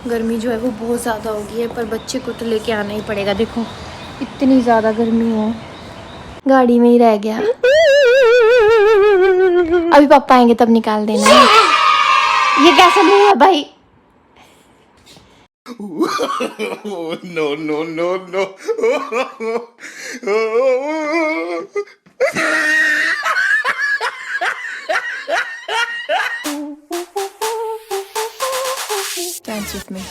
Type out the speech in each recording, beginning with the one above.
गर्मी जो है वो बहुत ज़्यादा हो गई है, पर बच्चे को तो लेके आना ही पड़ेगा। देखो इतनी ज़्यादा गर्मी है, गाड़ी में ही रह गया। अभी पापा आएंगे तब निकाल देना है। ये कैसा मुंह है भाई? No, no, no, no. Dance with me.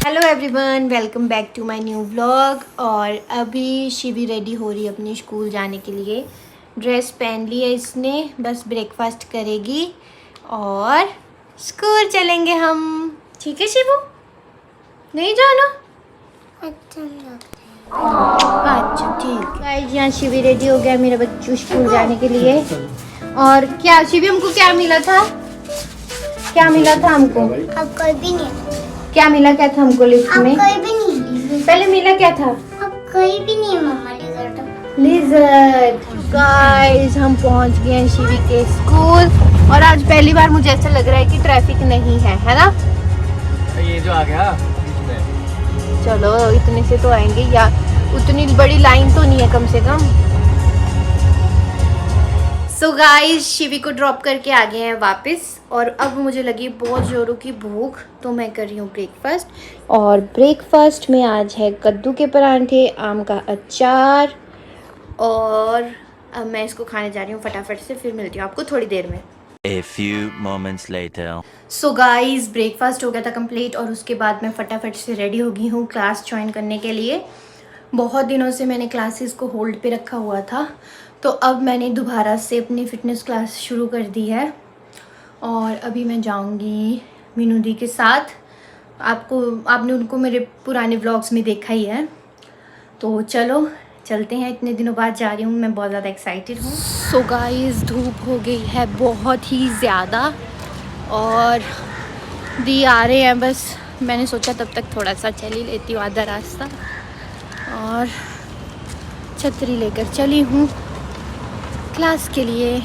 Hello everyone, welcome back to my new vlog. और अभी शिवी रेडी हो रही है अपनी स्कूल जाने के लिए। ड्रेस पहन ली है इसने, बस ब्रेकफास्ट करेगी और स्कूल चलेंगे हम। ठीक है शिवू, नहीं जाना? अच्छा ठीक है। यहाँ शिवी रेडी हो गया मेरा बच्चू स्कूल जाने के लिए। और क्या शिवी, हमको क्या मिला था? क्या मिला था हमको? अब कोई भी नहीं। क्या मिला क्या था हमको लिफ्ट में? कोई भी नहीं। पहले मिला क्या था? अब कोई भी नहीं मम्मा। लिज़र्ड। गाइस हम पहुंच गए हैं शिवी के स्कूल और आज पहली बार मुझे ऐसा लग रहा है कि ट्रैफिक नहीं है ना? ये जो आ गया बीच में। चलो इतने से तो आएंगे, या उतनी बड़ी लाइन तो नहीं है कम से कम। सो गाइस शिवी को ड्रॉप करके आ गए हैं वापस और अब मुझे लगी बहुत ज़ोरों की भूख, तो मैं कर रही हूँ ब्रेकफास्ट। और ब्रेकफास्ट में आज है कद्दू के परांठे, आम का अचार, और अब मैं इसको खाने जा रही हूँ फटाफट से। फिर मिलती हूँ आपको थोड़ी देर में। A few moments later. So guys breakfast हो गया था कंप्लीट और उसके बाद मैं फटाफट से रेडी हो गई हूँ क्लास ज्वाइन करने के लिए। बहुत दिनों से मैंने क्लासेस को होल्ड पे रखा हुआ था, तो अब मैंने दोबारा से अपनी फ़िटनेस क्लास शुरू कर दी है और अभी मैं जाऊंगी मीनू दी के साथ। आपने उनको मेरे पुराने व्लॉग्स में देखा ही है, तो चलो चलते हैं। इतने दिनों बाद जा रही हूँ, मैं बहुत ज़्यादा एक्साइटेड हूँ। सो गाइस धूप हो गई है बहुत ही ज़्यादा और दी आ रहे हैं, बस मैंने सोचा तब तक थोड़ा सा चल ही लेती हूँ आधा रास्ता, और छतरी लेकर चली हूँ क्लास के लिए।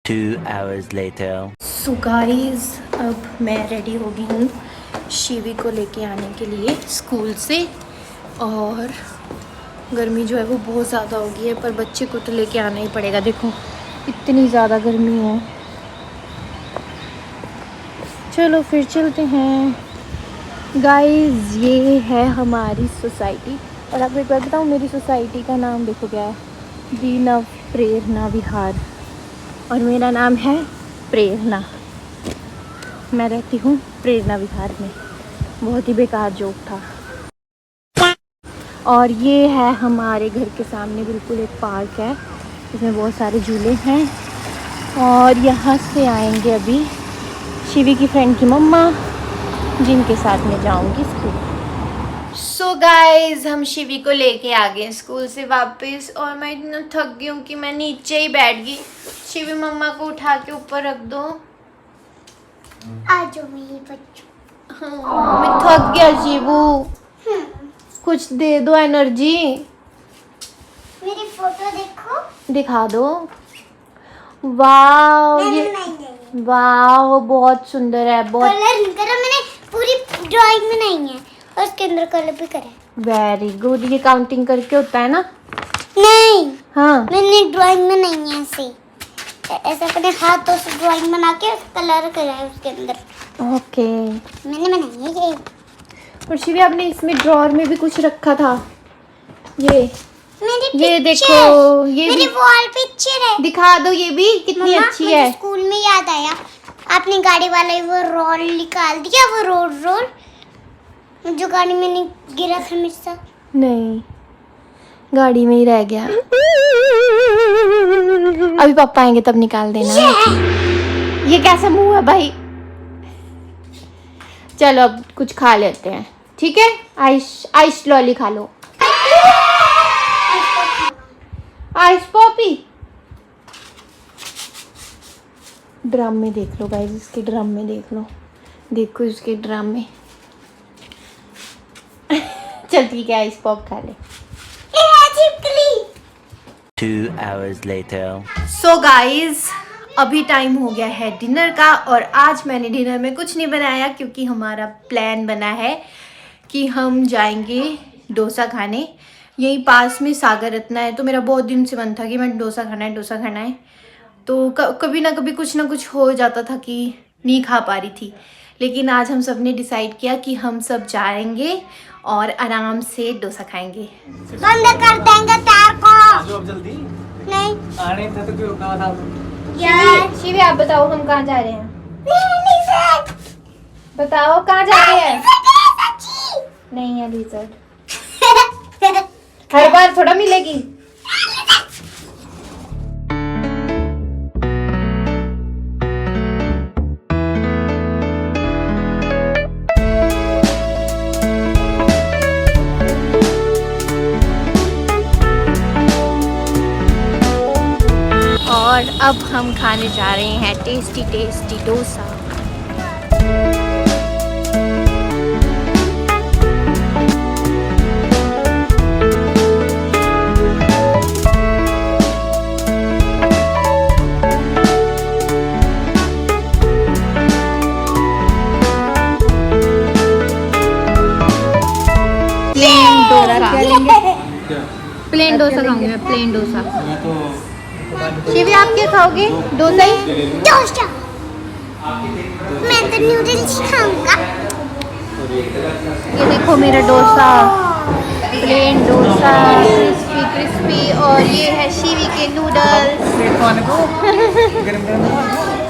Two hours later. So guys अब मैं रेडी हो गई हूँ शिवी को लेके आने के लिए स्कूल से, और गर्मी जो है वो बहुत ज़्यादा हो गई है, पर बच्चे को तो लेके आना ही पड़ेगा। देखो इतनी ज़्यादा गर्मी है। चलो फिर चलते हैं। गाइस ये है हमारी सोसाइटी, और आपको एक बार बताऊँ मेरी सोसाइटी का नाम देखो क्या है, दी नव प्रेरणा विहार, और मेरा नाम है प्रेरणा। मैं रहती हूँ प्रेरणा विहार में। बहुत ही बेकार जोक था। और ये है हमारे घर के सामने बिल्कुल एक पार्क है, इसमें बहुत सारे झूले हैं, और यहाँ से आएंगे अभी शिवी की फ्रेंड की मम्मा, जिनके साथ मैं जाऊँगी स्कूल। सो गाइस हम शिवी को लेके आ गए स्कूल से वापस, और मैं इतना थक गई हूँ कि मैं नीचे ही बैठ गई। शिवी मम्मा को उठा के ऊपर रख दो। आज मेरी बच्चू। हाँ, मैं थक गया शिवू, कुछ दे दो एनर्जी। मेरी फोटो देखो। दिखा दो। वाह नहीं। वाह बहुत सुंदर है, बहुत। कलर नहीं करा मैंने, पूरी ड्राइंग बनाई है और उसके अंदर कलर भी करा है। Very good. ये काउंटिंग करके होता है ना? नहीं, हाँ मैंने ड्राइंग बनाई है ऐसे ऐसे अपने हाथों से ड्राइंग बना के कलर करा है उसके अंदर। ओके। मैंने बनाई है ये। और शिवी आपने इसमें ड्रॉअर में भी कुछ रखा था, ये मेरी देखो, ये मेरी भी वॉल पिक्चर है। दिखा दो, ये भी कितनी अच्छी है। स्कूल में याद आया, आपने गाड़ी वाले वो रोल निकाल दिया, वो रोल जो गाड़ी में गिरा था मेरे साथ। नहीं, गाड़ी में ही रह गया। अभी पापा आएंगे तब निकाल देना। ये कैसा मुंह है भाई। चलो अब कुछ खा लेते हैं, ठीक है। आइस लॉली खा लो। Ice Poppy. ड्रम में देख लो गाइस, इसके ड्रम में देख लो, देखो इसके ड्रम में। चल ठीक है, आइस पॉप खा ले। 2 hours later. सो गाइज अभी टाइम हो गया है डिनर का, और आज मैंने डिनर में कुछ नहीं बनाया क्योंकि हमारा प्लान बना है कि हम जाएंगे डोसा खाने। यहीं पास में सागर रत्ना है, तो मेरा बहुत दिन से मन था कि मैं डोसा खाना है। तो कभी ना कभी कुछ ना कुछ हो जाता था कि नहीं खा पा रही थी, लेकिन आज हम सब ने डिसाइड किया कि हम सब जाएंगे और आराम से डोसा खाएंगे। बंद कर देंगे तार को। अब जल्दी नहीं आने थे तो क्यों रुका था? शिवी आप बताओ हम कहाँ जा रहे हैं? बताओ कहाँ जा रहे हैं? नहीं है लिजर्ड, हर बार थोड़ा मिलेगी। और अब हम खाने जा रहे हैं tasty tasty dosa. Plain dosa खाऊंगी मैं, प्लेन डोसा। शिवी आप क्या खाओगे? डोसा ही? डोसा। मैं तो नूडल्स खाऊंगा। ये देखो मेरा dosa, plain dosa, crispy crispy. और ये है शिवी के नूडल्स।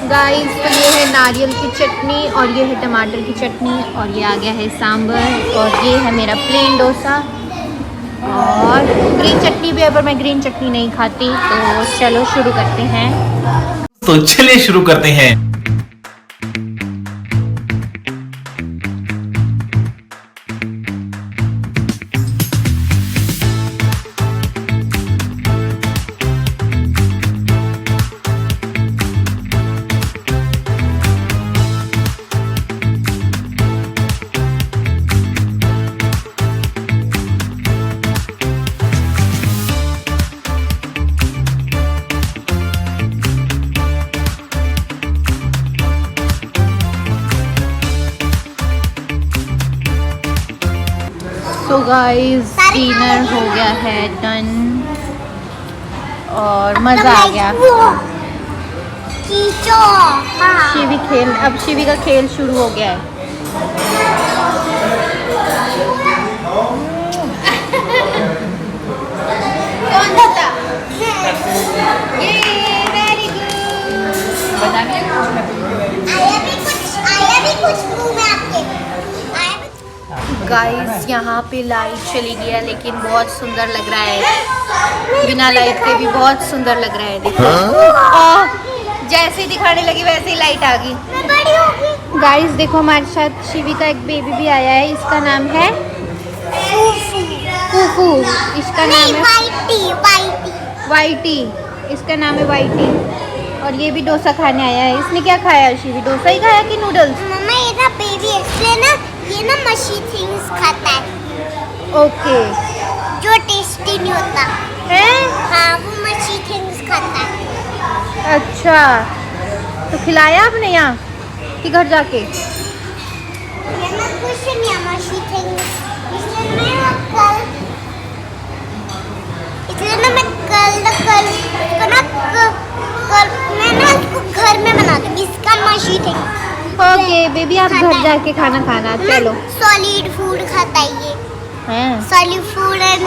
गाइस तो ये है नारियल की चटनी, और ये है टमाटर की चटनी, और ये आ गया है सांभर, और ये है मेरा प्लेन डोसा। और ग्रीन चटनी भी है, पर मैं ग्रीन चटनी नहीं खाती। तो चलो शुरू करते हैं। तो चलिए शुरू करते हैं। सो गाइस डिनर हो गया है डन, और मज़ा आ गया। शिवी खेल, अब शिवी का खेल शुरू हो गया है। कौन जीता? ये वेरी गुड। आया भी कुछ मुंह में आपके। गाइस यहाँ पे लाइट चली गया, लेकिन बहुत सुंदर लग रहा है। बिना लाइट के भी बहुत सुंदर लग रहा है। देखो जैसे ही दिखाने लगी वैसे ही लाइट आ गई। गाइस देखो हमारे साथ शिवी का एक बेबी भी आया है। इसका नाम है फूफू। इसका नाम है वाइटी। इसका नाम है वाइटी। और ये भी डोसा खाने आया है। इसने क्या खाया शिवी? डोसा ही खाया कि नूडल्स? मम्मा ये ना बेबी इसलिए ना ये ना मशी थिंग्स खाता है। ओके। जो टेस्टी नहीं होता है? हाँ वो मशी थिंग्स खाता है। अच्छा तो खिलाया आपने यहाँ कि घर जाके? ये ना कुछ नहीं है मशी थिंग्स। इसलिए मैं कल मैं ना उसको घर में बना दूँगी। इसका मशी थिंग्स। ओके बेबी आप घर जाके खाना खाना। चलो सॉलिड फूड खाता है ये। हैं? सॉलिड फूड एंड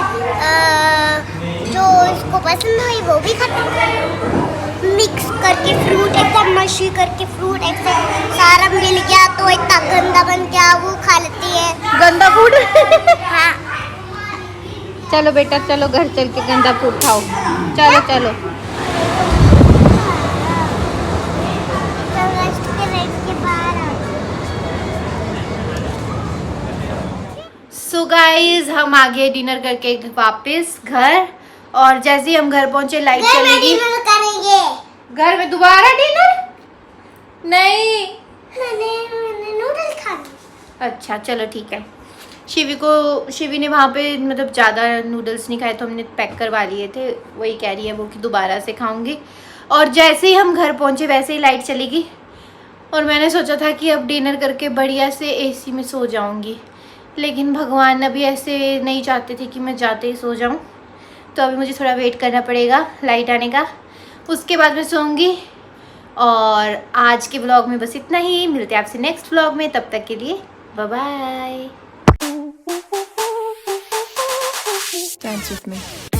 जो इसको पसंद हुई वो भी खाता है। मिक्स करके फ्रूट एकदम मशी करके फ्रूट एकदम सारा मिल गया तो इतना गंदा बन गया वो खा लेती है। गंदा फूड? हाँ चलो बेटा चलो घर चल के गंदा फूड खाओ। चलो चलो सो गाइज हम आ गए डिनर करके वापस घर, और जैसे ही हम घर पहुंचे लाइट चलेगी। करेंगे घर में दोबारा डिनर? नहीं। मैंने नूडल्स खाने। अच्छा चलो ठीक है। शिवी ने वहाँ पे मतलब ज़्यादा नूडल्स नहीं खाए तो हमने पैक करवा लिए थे, वही कह रही है वो कि दोबारा से खाऊंगी। और जैसे ही हम घर पहुँचे वैसे ही लाइट चली गई, और मैंने सोचा था कि अब डिनर करके बढ़िया से एसी में सो जाऊंगी, लेकिन भगवान अभी ऐसे नहीं चाहते थे कि मैं जाते ही सो जाऊं, तो अभी मुझे थोड़ा वेट करना पड़ेगा लाइट आने का, उसके बाद मैं सोऊंगी। और आज के व्लॉग में बस इतना ही, मिलते हैं आपसे नेक्स्ट व्लॉग में, तब तक के लिए bye bye. Dance with me.